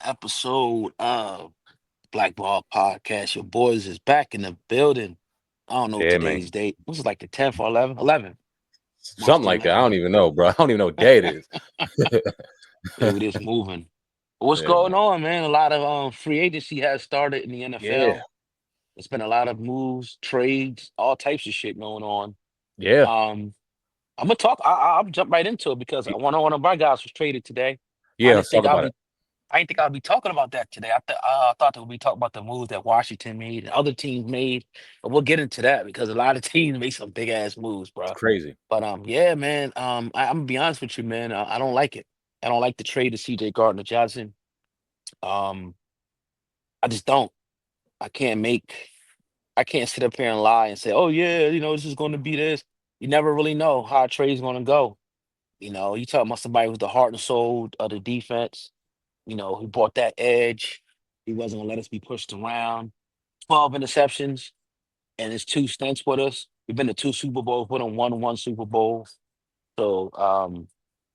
episode of Black Ball Podcast. Your boys is back in the building. I don't know Yeah, man. today's date. This is like the 10th or 11th. 11th. March Something the like that. I 11th. don't even know, bro. I don't even know what day it is. Yeah, we just moving. What's Yeah, going man. on, man? A lot of free agency has started in the Yeah. NFL. It's been a lot of moves, trades, all types of shit going on. Yeah. Um, I'm gonna talk. I'll jump right into it because Y- one of our guys was traded today. I Yeah, didn't let's talk think I'll about it. be I didn't think I'd be talking about that today. I thought that we'd be talking about the moves that Washington made and other teams made, but we'll get into that because a lot of teams made some big ass moves, It's bro. crazy. But yeah, man. I'm gonna be honest with you, man. I don't like it. I don't like the trade of C.J. Gardner-Johnson. Um, I just don't. I can't make. I can't sit up here and lie and say, oh yeah, this is going to be this. You never really know how a trade's going to go. You talking about somebody who's the heart and soul of the defense. He brought that edge. He wasn't gonna let us be pushed around. 12 interceptions and his two stints with us. We've been to two Super Bowls, with him one Super Bowl. So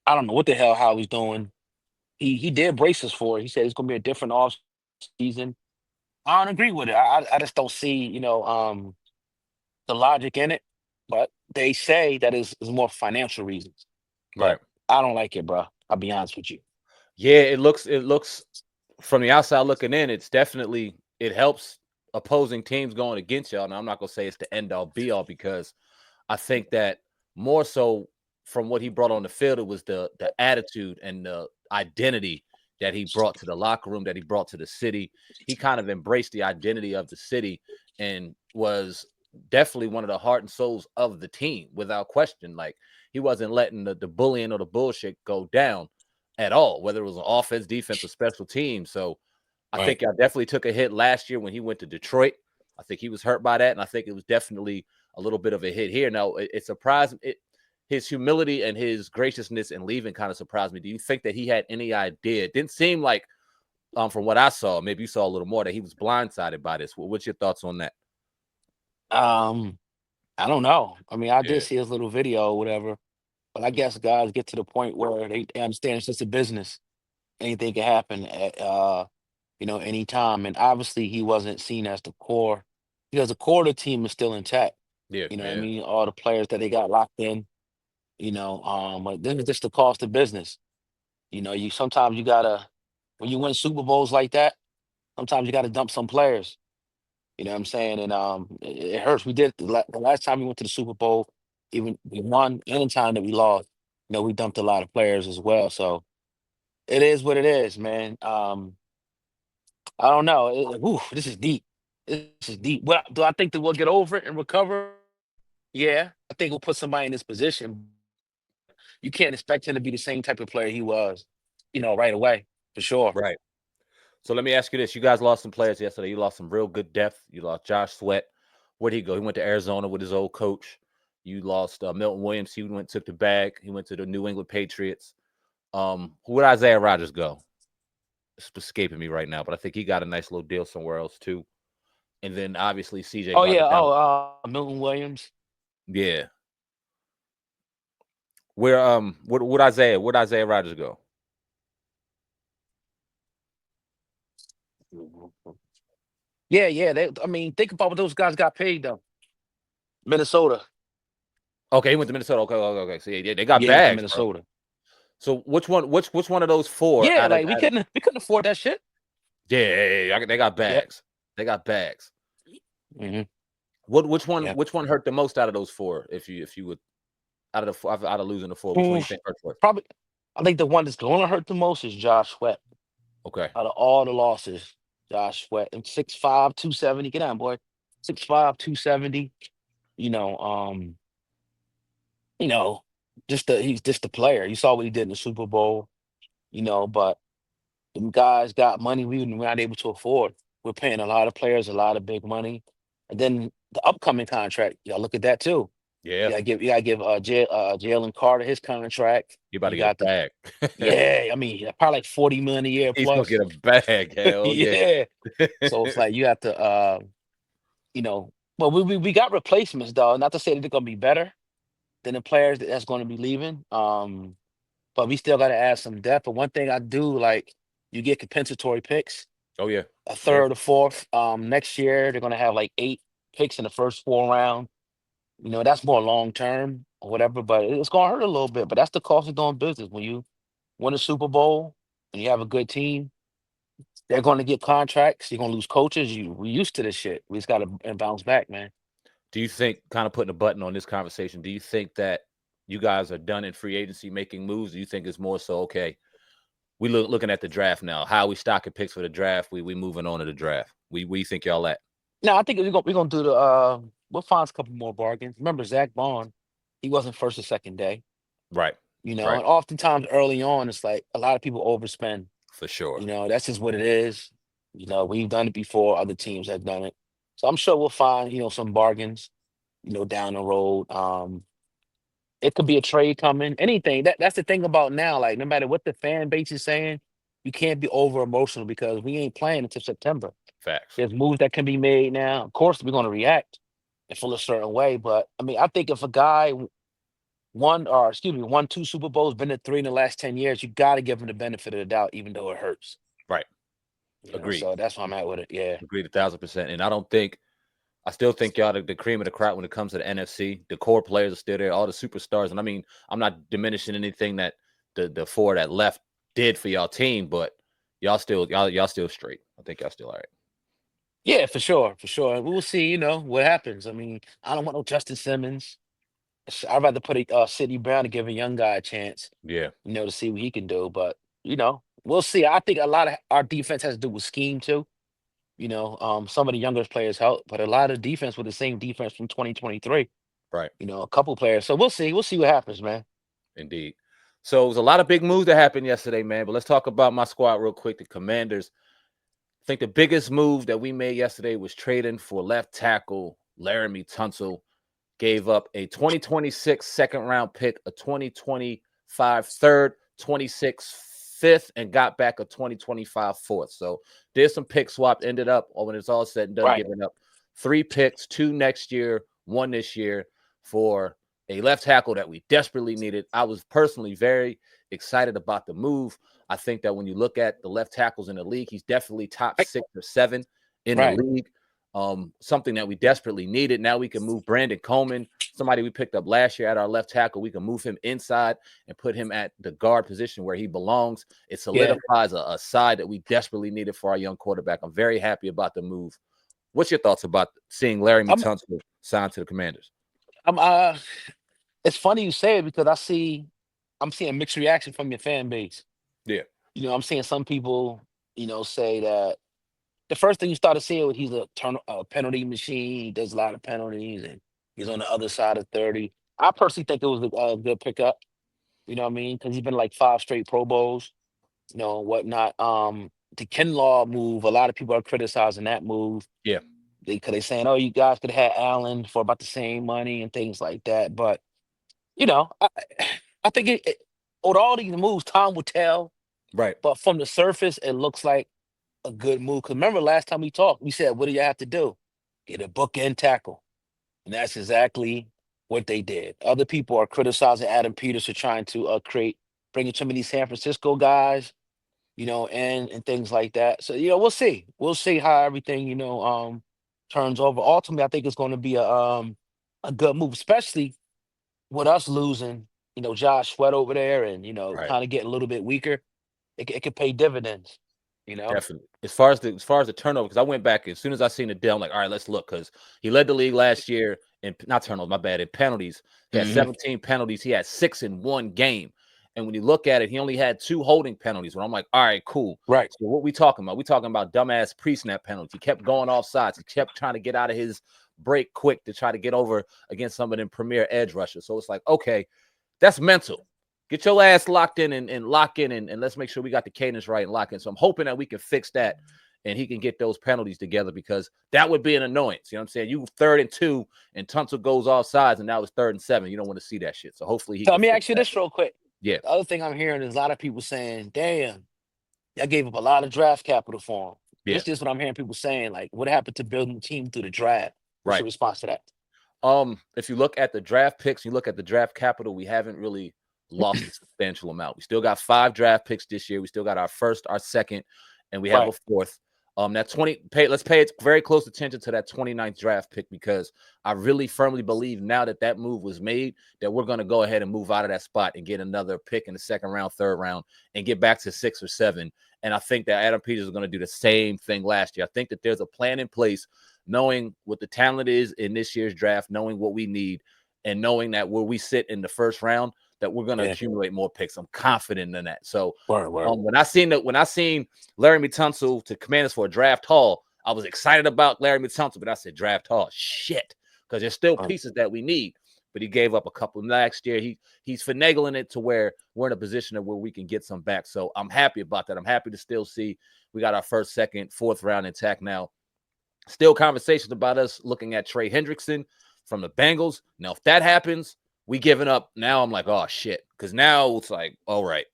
I don't know what the hell how he's doing. He did brace us for it. He said it's gonna be a different off season. I don't agree with it. I just don't see, the logic in it. But they say that is more financial reasons. But Right. I don't like it, bro. I'll be honest with you. Yeah, it looks from the outside looking in, it helps opposing teams going against y'all. Now I'm not gonna say it's the end all be all because I think that more so from what he brought on the field, it was the attitude and the identity that he brought to the locker room, that he brought to the city. He kind of embraced the identity of the city and was definitely one of the heart and souls of the team without question. Like he wasn't letting the bullying or the bullshit go down at all, whether it was an offense, defense, or special team. So I Right. think I definitely took a hit last year when he went to Detroit. I think he was hurt by that, and I think it was definitely a little bit of a hit here. Now, it surprised it. His humility and his graciousness in leaving kind of surprised me. Do you think that he had any idea? It didn't seem like, from what I saw, maybe you saw a little more, that he was blindsided by this. What's your thoughts on that? Um, I don't know. I mean, I did Yeah, see his little video or whatever, but I guess guys get to the point where they understand it's just a business. Anything can happen at anytime. And obviously he wasn't seen as the core because the core of the team is still intact. yeah, You know what I yeah. mean? All the players that they got locked in, but then it's just the cost of business. You sometimes you gotta when you win Super Bowls like that, sometimes you gotta dump some players. You know what I'm saying? And it hurts. We did the last time we went to the Super Bowl, even we won and the time that we lost, we dumped a lot of players as well. So it is what it is, man. I don't know. This is deep. This is deep. Well, do I think that we'll get over it and recover? Yeah, I think we'll put somebody in this position. You can't expect him to be the same type of player he was, right away for sure. Right. So let me ask you this: you guys lost some players yesterday. You lost some real good depth. You lost Josh Sweat. Where'd he go? He went to Arizona with his old coach. You lost Milton Williams. He went took the bag. He went to the New England Patriots. Who would Isaiah Rogers go? It's escaping me right now, but I think he got a nice little deal somewhere else too. And then obviously CJ Oh yeah. Gardner Johnson. Milton Williams. Yeah. Where would Isaiah Rogers go? Mhm. Yeah, yeah. I mean, think about what those guys got paid though. Minnesota. Okay, he went to Minnesota. Okay, okay, okay. So yeah, they got Yeah, he went to bags, bro. Minnesota. So which one of those four Yeah, out of, like we couldn't afford that shit. yeah, they got Yep. bags. They got bags. Hmm. Yep. Which one hurt the most out of those four? If you would out of losing the four, which one you Oof. think hurt first? Probably. I think the one that's going to hurt the most is Josh Sweat. Okay. Out of all the losses, Josh Sweat. And 6'5", 270. Get on, boy. 6'5", 270. You know, um, you know, he's just the player. You saw what he did in the Super Bowl, but them guys got money we're not able to afford. We're paying a lot of players a lot of big money. And then the upcoming contract, y'all look at that too. Yeah, You gotta give Jalen Carter his contract. you about You to get a got the bag. yeah, I mean probably like 40 million a year He's gonna plus. get a bag. Hell yeah. Yeah. So it's like you have to you know, well we got replacements though. Not to say that they're gonna be better than the players that's gonna be leaving. But we still gotta add some depth. But one thing I do like, You get compensatory picks, Oh yeah. a Yeah. third, a fourth. Next year they're gonna have like 8 picks in the first 4 round. That's more long term or whatever, but it's gonna hurt a little bit. But that's the cost of doing business. When you win a Super Bowl and you have a good team, they're gonna get contracts. You're gonna lose coaches. We used to this shit. We just gotta bounce back, man. Do you think, kind of putting a button on this conversation, do you think that you guys are done in free agency making moves? Do you think it's more so, okay, we looking at the draft now? How we stocking picks for the draft? We moving on to the draft. We think y'all at? No, I think we're gonna do the we'll find a couple more bargains. Remember Zach Bond, he wasn't first or second day, Right. Right. and oftentimes early on it's like a lot of people overspend. For sure. That's just what it is. We've done it before, other teams have done it. So I'm sure we'll find, some bargains, down the road. It could be a trade coming, anything. That's the thing about now. Like no matter what the fan base is saying, you can't be over emotional because we ain't playing until September. Facts. There's moves that can be made now. Of course, we're going to react and feel a certain way. But I mean, I think if a guy won 2 Super Bowls, been to 3 in the last 10 years, you got to give him the benefit of the doubt, even though it hurts. Right. Agreed. So that's where I'm at with it. Yeah. Agreed 1,000%. And I still think y'all the cream of the crop when it comes to the NFC. The core players are still there, all the superstars. And I mean, I'm not diminishing anything that the four that left did for y'all team, but y'all still straight. I think y'all still all right. Yeah, for sure, for sure. We'll see, what happens. I mean, I don't want no Justin Simmons. I'd rather put a Sidney Brown to give a young guy a chance, Yeah. to see what he can do. But we'll see. I think a lot of our defense has to do with scheme too. Some of the younger players help, but a lot of defense with the same defense from 2023. Right. A couple players. So we'll see. We'll see what happens, man. Indeed. So it was a lot of big moves that happened yesterday, man. But let's talk about my squad real quick. The Commanders. I think the biggest move that we made yesterday was trading for left tackle Laremy Tunsil. Gave up a 2026 second round pick, a 2025 third, 26 fifth, and got back a 2025 fourth. So did some pick swap, ended up, when it's all said and done, Right. giving up 3 picks, 2 next year, 1 this year for a left tackle that we desperately needed. I was personally very excited about the move. I think that when you look at the left tackles in the league, he's definitely top 6 or 7 in the Right. league. Something that we desperately needed. Now we can move Brandon Coleman, somebody we picked up last year at our left tackle. We can move him inside and put him at the guard position where he belongs. It solidifies a side that we desperately needed for our young quarterback. I'm very happy about the move. What's your thoughts about seeing Laremy Tunsil signed to the Commanders? It's funny you say it because I'm seeing mixed reaction from your fan base. Yeah. I'm seeing some people, say that the first thing you started seeing was he's a penalty machine. He does a lot of penalties, and he's on the other side of 30. I personally think it was a good pickup. You know what I mean? Because he's been like 5 straight Pro Bowls, whatnot. The Kinlaw move, a lot of people are criticizing that move. Yeah. Because they're saying, oh, you guys could have had Allen for about the same money and things like that. But, I think with all these moves, time will tell. Right. But from the surface, it looks like a good move. Because remember last time we talked, we said, what do you have to do? Get a bookend tackle. And that's exactly what they did. Other people are criticizing Adam Peters for trying to bringing some of these San Francisco guys, and things like that. So, we'll see. We'll see how everything, turns over. Ultimately, I think it's going to be a good move, especially with us losing, Josh Sweat over there and, Right. kind of getting a little bit weaker. It could pay dividends, you know? Definitely. As far as the turnover, because I went back as soon as I seen the deal, I'm like, all right, let's look, because he led the league last year in not turnovers, my bad, in penalties. He had Hmm. 17 penalties. He had 6 in one game. And when you look at it, he only had 2 holding penalties. When I'm like, all right, cool. Right. So what we talking about? We talking about dumbass pre-snap penalties. He kept going off sides. He kept trying to get out of his break quick to try to get over against some of them premier edge rushers. So it's like, okay, that's mental. Get your ass locked in and lock in and let's make sure we got the cadence right and lock in. So I'm hoping that we can fix that and he can get those penalties together, because that would be an annoyance. You know what I'm saying? You 3rd and 2 and Tunsil goes off sides and now it's 3rd and 7. You don't want to see that shit. So hopefully he So can let me fix ask you that. this real quick. Yeah. The other thing I'm hearing is a lot of people saying, damn, I gave up a lot of draft capital for him. Yeah. This is what I'm hearing people saying. Like, what happened to building the team through the draft? What's Right. your response to that? If you look at the draft picks, you look at the draft capital, we haven't really lost a substantial amount. We still got 5 draft picks this year. We still got our first, our second, and we have Right. a fourth. Let's pay it very close attention to that 29th draft pick, because I really firmly believe now that move was made, that we're going to go ahead and move out of that spot and get another pick in the second round, third round, and get back to 6 or 7. And I think that Adam Peters is going to do the same thing last year. I think that there's a plan in place, knowing what the talent is in this year's draft, knowing what we need, and knowing that where we sit in the first round, that we're going to accumulate more picks. I'm confident in that. So Word. when I seen Laremy Tunsil to Commanders for a draft haul, I was excited about Laremy Tunsil, but I said draft haul, shit, because there's still pieces that we need. But he gave up a couple last year. He's finagling it to where we're in a position of where we can get some back. So I'm happy about that. I'm happy to still see we got our first, second, fourth round intact now. Still conversations about us looking at Trey Hendrickson from the Bengals. Now, if that happens, we giving up. Now I'm like, oh shit, because now it's like, all right,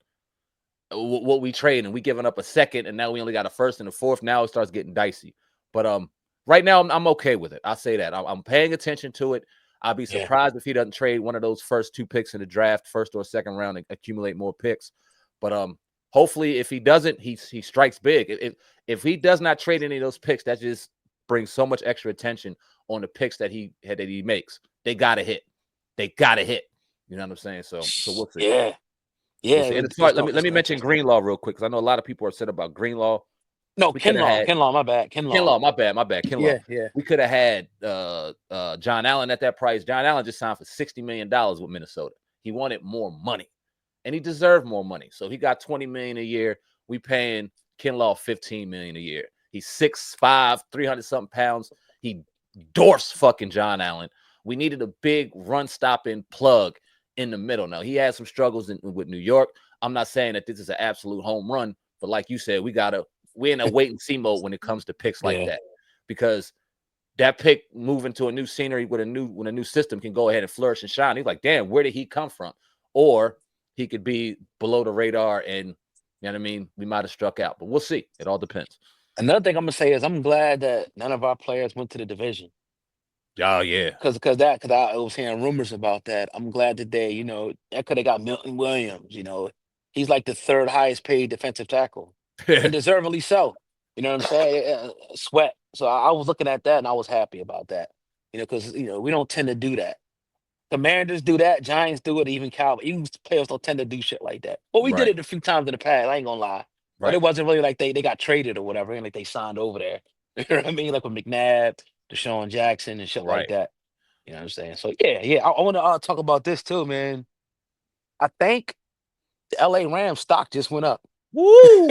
what we trade, and we giving up a second, and now we only got a first and a fourth. Now it starts getting dicey. But right now I'm okay with it. I say that I'm paying attention to it. I'll be surprised if he doesn't trade one of those first 2 picks in the draft, first or second round, and accumulate more picks. But hopefully, if he doesn't, he strikes big. If he does not trade any of those picks, that just brings so much extra attention on the picks that he makes. They gotta hit. They gotta hit. You know what I'm saying? So we'll see. Yeah. We'll see. And let me mention Greenlaw real quick, because I know a lot of people are upset about Greenlaw. No, We could have had Kinlaw, my bad. Kinlaw, my bad. Kinlaw. Yeah. We could have had John Allen at that price. John Allen just signed for $60 million with Minnesota. He wanted more money, and he deserved more money. So he got $20 million a year. We paying Kinlaw $15 million a year. He's 6'5", 300-something pounds. He dwarfs fucking John Allen. We needed a big run-stopping plug in the middle. Now, he had some struggles with New York. I'm not saying that this is an absolute home run, but like you said, we're in a wait-and-see mode when it comes to picks like that, because that pick moving to a new scenery with a new system can go ahead and flourish and shine. He's like, damn, where did he come from? Or he could be below the radar, and you know what I mean? We might have struck out, but we'll see. It all depends. Another thing I'm gonna say is I'm glad that none of our players went to the division. Oh yeah, Because I was hearing rumors about that. I'm glad that that could have got Milton Williams. He's like the third highest paid defensive tackle, and deservedly so. You know what I'm saying? Sweat. So I was looking at that and I was happy about that. Because we don't tend to do that. Commanders do that, Giants do it, even Cowboys. Even players don't tend to do shit like that. Well, we did right, it a few times in the past. I ain't gonna lie, but right, it wasn't really like they got traded or whatever, and like they signed over there. You know what I mean? Like with McNabb, Deshaun Jackson, and shit like right. that. You know what I'm saying? So yeah. I want to talk about this too, man. I think the LA Rams stock just went up. Woo!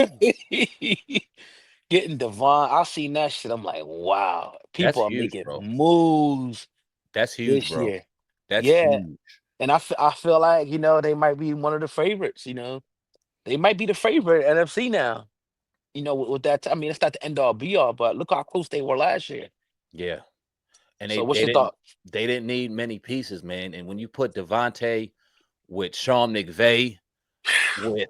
Getting Devon, I seen that shit. I'm like, wow, That's people are huge, making bro. moves That's huge, this bro. year. That's Yeah, huge. and I feel like they might be one of the favorites. They might be the favorite at NFC now. With that, I mean, it's not the end all be all, but look how close they were last year. Yeah, and So, they what's they your didn't thought? they didn't need many pieces, man. And when you put Devontae with Sean McVay, with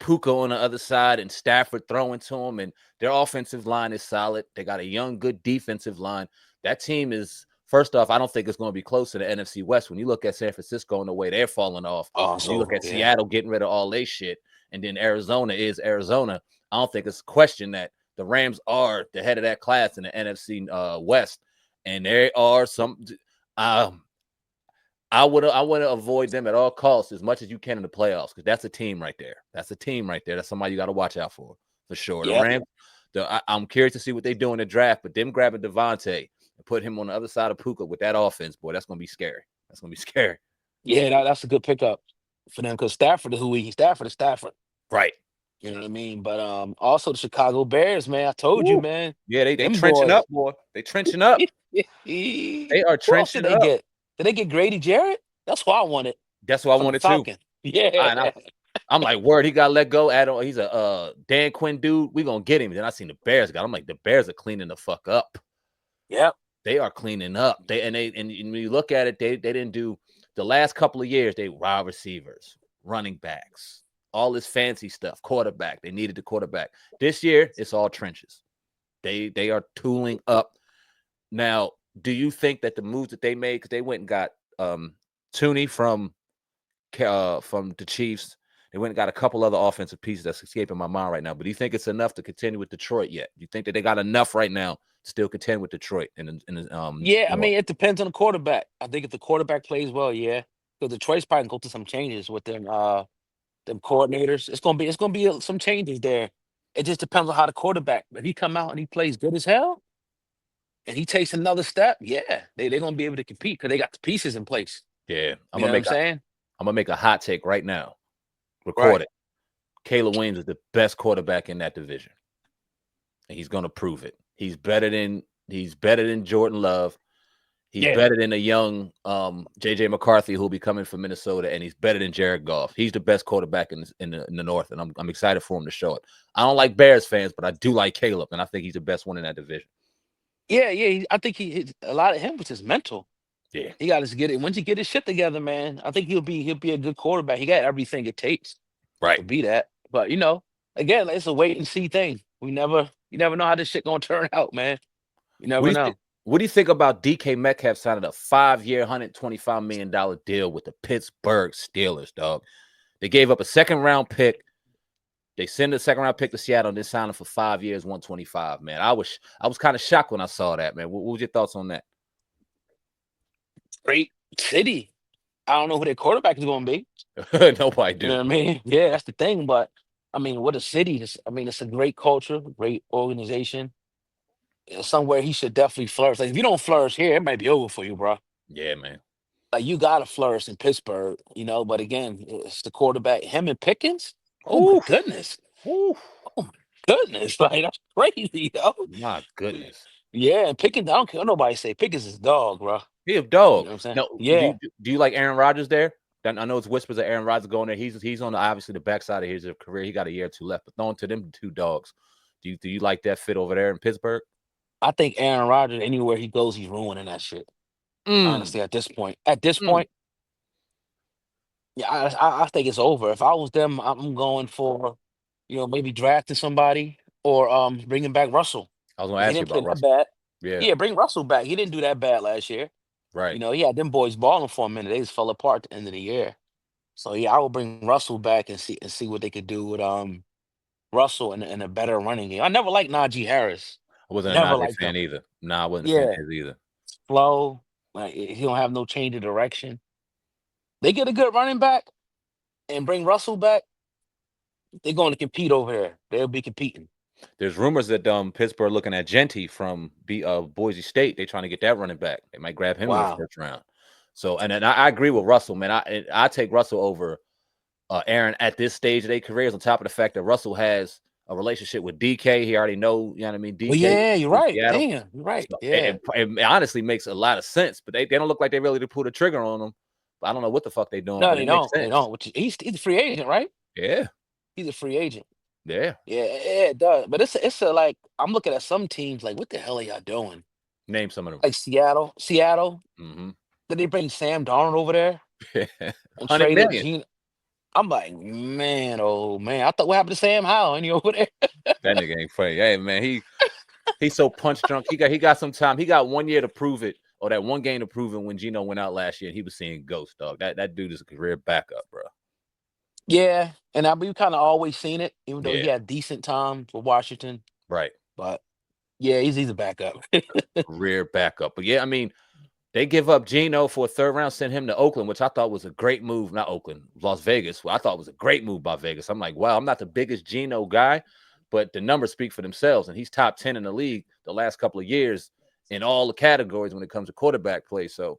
Puka on the other side, and Stafford throwing to him, and their offensive line is solid. They got a young, good defensive line. That team is, first off, I don't think it's going to be close to the NFC West. When you look at San Francisco and the way they're falling off, Oh, and you look so at yeah, Seattle getting rid of all their shit, and then Arizona is Arizona, I don't think it's a question that the Rams are the head of that class in the NFC West, and there are some. Um, I would avoid them at all costs as much as you can in the playoffs, because that's a team right there. That's a team right there. That's somebody you got to watch out for sure. The yep, Rams, I'm curious to see what they do in the draft, but them grabbing Devontae and put him on the other side of Puka with that offense, boy, that's gonna be scary. That's gonna be scary. yeah, that's a good pickup for them because Stafford is Stafford is Stafford. Right. You know what I mean? But also the Chicago Bears, man. I told you, Woo. man. Yeah, they Them trenching boys. up, boy. They trenching up. They are Who else did trenching they up. get? Did they get Grady Jarrett? That's what I wanted That's what I from the wanted too. Falcons. Yeah. And I'm like, word, he got let go. He's a Dan Quinn dude. We gonna get him. Then I seen the Bears got. I'm like, the Bears are cleaning the fuck up. Yep. They are cleaning up. And when you look at it, they didn't do the last couple of years. They wide receivers, running backs, all this fancy stuff. Quarterback. They needed the quarterback. This year, it's all trenches. They are tooling up. Now, do you think that the moves that they made, because they went and got Tooney from from the Chiefs. They went and got a couple other offensive pieces that's escaping my mind right now. But do you think it's enough to continue with Detroit yet? Do you think that they got enough right now to still contend with Detroit Yeah, I North? mean, it depends on the quarterback. I think if the quarterback plays well, yeah. Because Detroit's probably gonna go through some changes with them coordinators. It's gonna be some changes there. It just depends on how the quarterback. If he come out and he plays good as hell, and he takes another step, yeah, they're gonna be able to compete because they got the pieces in place. Yeah, You know what I'm saying? I'm gonna make a hot take right now. Record Right. it. Caleb Williams is the best quarterback in that division, and he's gonna prove it. He's better than Jordan Love. He's Yeah. better than a young JJ McCarthy who'll be coming from Minnesota, and he's better than Jared Goff. He's the best quarterback in the North, and I'm excited for him to show it. I don't like Bears fans, but I do like Caleb, and I think he's the best one in that division. Yeah, yeah. I think a lot of him was just mental. Yeah, He got to get it. Once he get his shit together, man, I think he'll be a good quarterback. He got everything it takes right. to be that. But again, it's a wait and see thing. You never know how this shit gonna turn out, man. You What do never you think? know. What do you think about DK Metcalf signing a 5-year, $125 million deal with the Pittsburgh Steelers, dog? They gave up a second-round pick. They send a second-round pick to Seattle and they signed him for 5 years, 125. Man, I was kind of shocked when I saw that, man. What was your thoughts on that? Great city. I don't know who their quarterback is gonna be. Nobody You know do. what I mean? Yeah, that's the thing. But I mean, what a city. I mean, it's a great culture, great organization. It's somewhere he should definitely flourish. Like if you don't flourish here, it might be over for you, bro. Yeah, man. Like you gotta flourish in Pittsburgh, But again, it's the quarterback, him and Pickens. Oh my Oof. goodness. Oof. Oh my goodness. Like that's crazy, yo. My goodness. Yeah, and Pickens, I don't care what nobody say. Pickens is dog, bro. He a You dog. know what I'm saying? Now, do Yeah. you, do you like Aaron Rodgers there? I know it's whispers of Aaron Rodgers going there. He's on obviously the backside of his career. He got a year or two left, but throwing to them two dogs. Do you like that fit over there in Pittsburgh? I think Aaron Rodgers, anywhere he goes, he's ruining that shit. Mm, Honestly, at this point. At this mm. point, yeah, I think it's over. If I was them, I'm going for, maybe drafting somebody or bringing back Russell. I was gonna He ask you didn't play about that Russell. bad. Yeah, Yeah, bring Russell back. He didn't do that bad last year. right. He had them boys balling for a minute. They just fell apart at the end of the year. So yeah, I would bring Russell back and see what they could do with Russell and a better running game. I never liked Najee Harris. I wasn't a Never Najee liked him. fan either. Nah, I wasn't a fan of Yeah, his either. slow. Like he don't have no change of direction. They get a good running back and bring Russell back. They're going to compete over there. They'll be competing. There's rumors that Pittsburgh looking at Genty from Boise State. They trying to get that running back. They might grab him in the Wow. first round. So, and then I agree with Russell, man. I take Russell over Aaron at this stage of their careers. On top of the fact that Russell has a relationship with DK, he already know. You know what I mean? Well, DK yeah, you're in right. Seattle. Damn, you're right. So Yeah. it honestly makes a lot of sense. But they don't look like they're ready to pull the trigger on them. But I don't know what the fuck they doing, No, but they it makes don't. They sense. don't. He's a free agent, right? Yeah, He's a free agent. yeah. Yeah, yeah, it does. But it's a like I'm looking at some teams like, what the hell are y'all doing? Name some of them. Like Seattle. Mm-hmm. Did they bring Sam Darnold over there and 100 traded million. Gene? I'm like, man, oh man. I thought what happened to Sam Howell? And you over there? That nigga ain't funny. Hey man, he's so punch drunk. He got some time. He got 1 year to prove it, or that one game to prove it when Gino went out last year and he was seeing ghosts, dog. That dude is a career backup, bro. Yeah, and we kind of always seen it, even though he Yeah, had decent time for Washington. right. But yeah, he's a backup. Career backup. But yeah, I mean, they give up Gino for a third round, send him to Oakland, which I thought was a great move. Not Oakland, Las Vegas. Well, I thought was a great move by Vegas. I'm like, wow, I'm not the biggest Gino guy, but the numbers speak for themselves. And he's top 10 in the league the last couple of years in all the categories when it comes to quarterback play. So,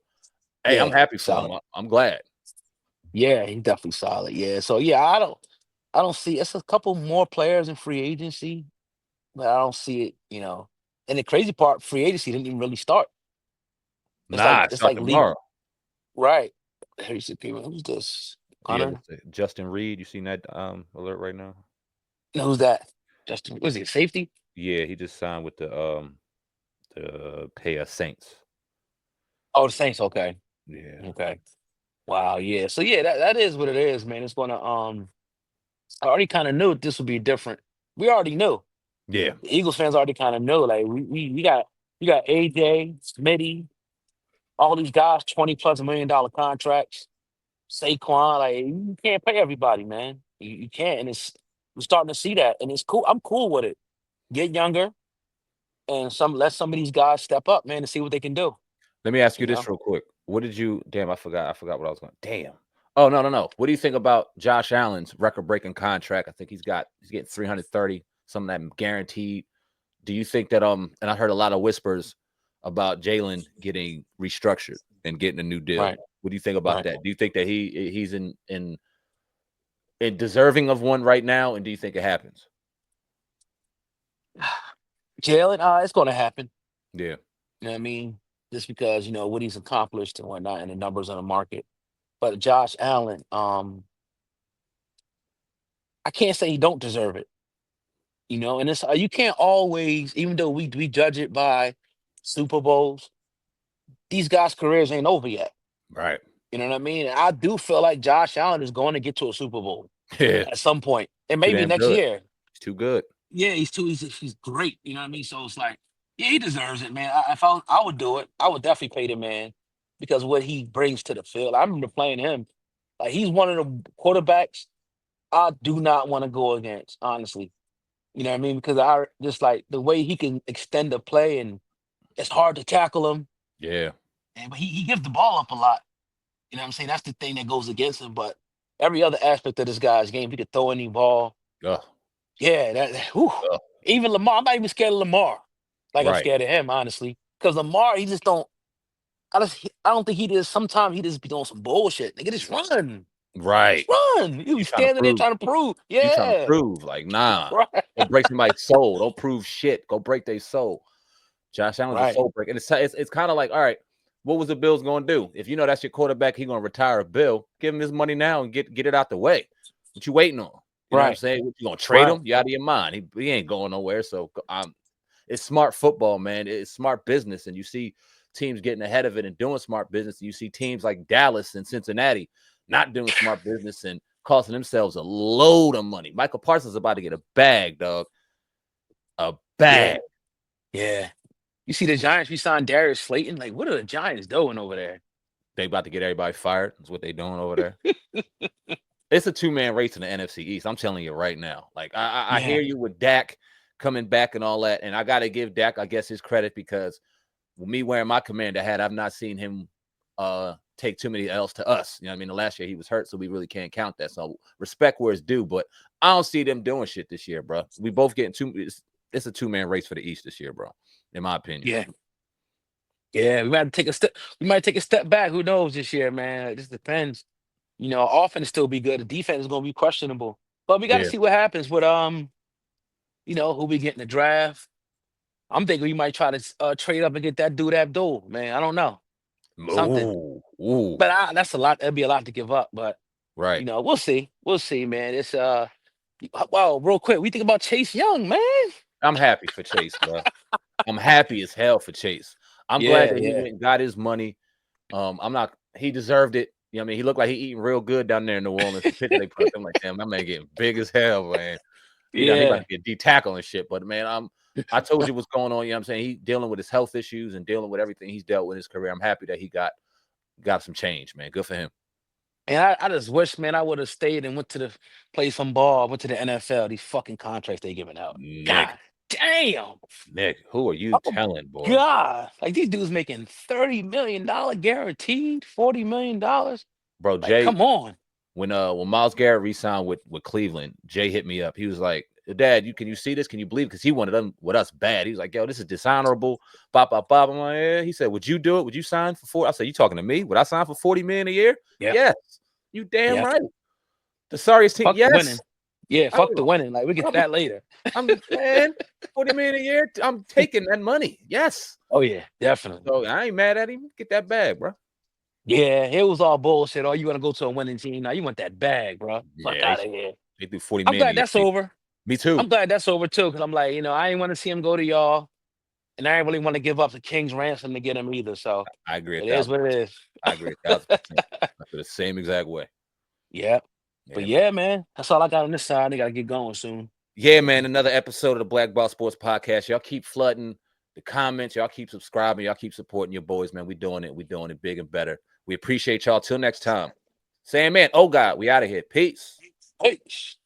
hey, I'm Yeah, happy for him. solid. I'm glad. Yeah, he's definitely solid. Yeah, so yeah, I don't see it's a couple more players in free agency, but I don't see it. And the crazy part, free agency didn't even really start. It's like Nah, it it's start like league, tomorrow. right? Here's the people. Who's this? Yeah, Connor? Justin Reed. You seen that alert right now? No, who's that? Justin? Was he safety? Yeah, he just signed with the pay us Saints. Oh, the Saints. Okay, Yeah. okay. Wow. Yeah. So yeah, that is what it is, man. It's gonna I already kind of knew this would be different. We already knew. Yeah. The Eagles fans already kind of knew. Like we got AJ, Smitty, all these guys, $20+ million contracts. Saquon. Like you can't pay everybody, man. You can't, and we're starting to see that, and it's cool. I'm cool with it. Get younger, and let some of these guys step up, man, and see what they can do. Let me ask you You this know, real quick. What did you damn, I forgot what I was going. Damn. Oh, no, no, no. What do you think about Josh Allen's record-breaking contract? I think he's getting 330, some of that guaranteed. Do you think that and I heard a lot of whispers about Jalen getting restructured and getting a new deal. right, What do you think about right. that? Do you think that he's in deserving of one right now, and do you think it happens? Jalen, it's going to happen. Yeah. You know what I mean? Just because what he's accomplished and whatnot, and the numbers on the market. But Josh Allen, I can't say he don't deserve it. And it's you can't always, even though we judge it by Super Bowls, these guys' careers ain't over yet. Right. You know what I mean? And I do feel like Josh Allen is going to get to a Super Bowl Yeah. at some point, and Too maybe damn next good. year. He's too good. Yeah, he's great. You know what I mean? So it's like, yeah, he deserves it, man. If I would do it, I would definitely pay the man because what he brings to the field. I remember playing him. Like he's one of the quarterbacks I do not want to go against, honestly. You know what I mean? Because I just like the way he can extend the play, and it's hard to tackle him. Yeah. And but he gives the ball up a lot. You know what I'm saying? That's the thing that goes against him. But every other aspect of this guy's game, he could throw any ball. Ugh. Yeah, whew. Ugh. Even Lamar, I'm not even scared of Lamar. Like I'm Right. scared of him, honestly. Because Lamar, he just don't. I don't think he does. Sometimes he just be doing some bullshit. Nigga, just run, just Right. run. You be You trying to standing there prove trying to prove. you trying to Yeah, prove like, nah. right, Don't break somebody's soul. Don't prove shit. Go break their soul. Josh Allen's a right, soul breaker. And it's kind of like, all right, what was the Bills going to do? If you know that's your quarterback, he's going to retire a Bill. Give him his money now and get it out the way. What you waiting on? You know what I'm right, saying? You going to trade right. him? You out of your mind. He ain't going nowhere. So it's smart football, man. It's smart business. And you see teams getting ahead of it and doing smart business. And you see teams like Dallas and Cincinnati not doing smart business and costing themselves a load of money. Michael Parsons is about to get a bag, dog. A Yeah, bag. yeah. You see the Giants re-signed Darius Slayton. Like, what are the Giants doing over there? They about to get everybody fired. That's what they doing over there. It's a two-man race in the NFC East. I'm telling you right now. Like I Yeah, hear you with Dak coming back and all that, and I got to give Dak, I guess, his credit because with me wearing my Commander hat, I've not seen him take too many L's to us. You know what I mean? The last year he was hurt, so we really can't count that. So respect where it's due, but I don't see them doing shit this year, bro. We both getting it's a two-man race for the East this year, bro. In my opinion. yeah, yeah. We might take a step. We might take a step back. Who knows this year, man? It just depends. Offense still be good. The defense is gonna be questionable. But we got to Yeah. see what happens with who we get in the draft. I'm thinking we might try to trade up and get that dude Abdul. Man, I don't know something, Ooh. but that's a lot. That'd be a lot to give up. But Right. we'll see. We'll see, man. It's well, real quick. We think about Chase Young, man. I'm happy for Chase, bro. I'm happy as hell for Chase. I'm glad Yeah, that he yeah, went and got his money. I'm not. He deserved it. You know what I mean? He looked like he eating real good down there in New Orleans. The picture they put up, I'm like, damn, that man getting big as hell, man. He about yeah. to get D-tackle and shit. But man, I told you what's going on. You know what I'm saying? He dealing with his health issues and dealing with everything he's dealt with in his career. I'm happy that he got some change, man. Good for him. And I just wish, man, I would have stayed and went to play some ball. Went to the NFL. These fucking contracts they giving out. Nick, God damn. Nick, who are you Oh telling, boy? God. Like these dudes making $30 million guaranteed, $40 million. Bro, Like, Jay, come on. when Myles Garrett re-signed with Cleveland, Jay hit me up. He was like, "Dad, can you see this? Can you believe?" Because he wanted them with us bad. He was like, "Yo, this is dishonorable." Bop, bop, bop. I'm like, yeah. He said, "Would you do it? Would you sign for 4?" I said, "You talking to me? Would I sign for 40 million a year?" Yep. Yes. You damn Yep. right. The sorriest team. Fuck the winning. Yes. Yeah, I'm, fuck the winning. Like we get to I'm, that later. I'm man. 40 million a year. I'm taking that money. Yes. Oh yeah, definitely. So I ain't mad at him. Get that bag, bro. Yeah, it was all bullshit. Oh, you want to go to a winning team? Now you want that bag, bro. Fuck Yeah, out of here. they do 40 I'm million a glad year. that's over. Me too. I'm glad that's over too, because I'm like, I ain't want to see him go to y'all, and I ain't really want to give up the king's ransom to get him either. So I agree a it is thousand what it percent. is. I agree 1,000%. I feel the same exact way. Yeah, but Yeah, man. yeah, man, that's all I got on this side. They gotta get going soon. Yeah, man. Another episode of the Black Ball Sports Podcast. Y'all keep flooding the comments. Y'all keep subscribing. Y'all keep supporting your boys, man. We doing it. We doing it big and better. We appreciate y'all. Till next time. Sandman. Oh God, we out of here. Peace. Peace.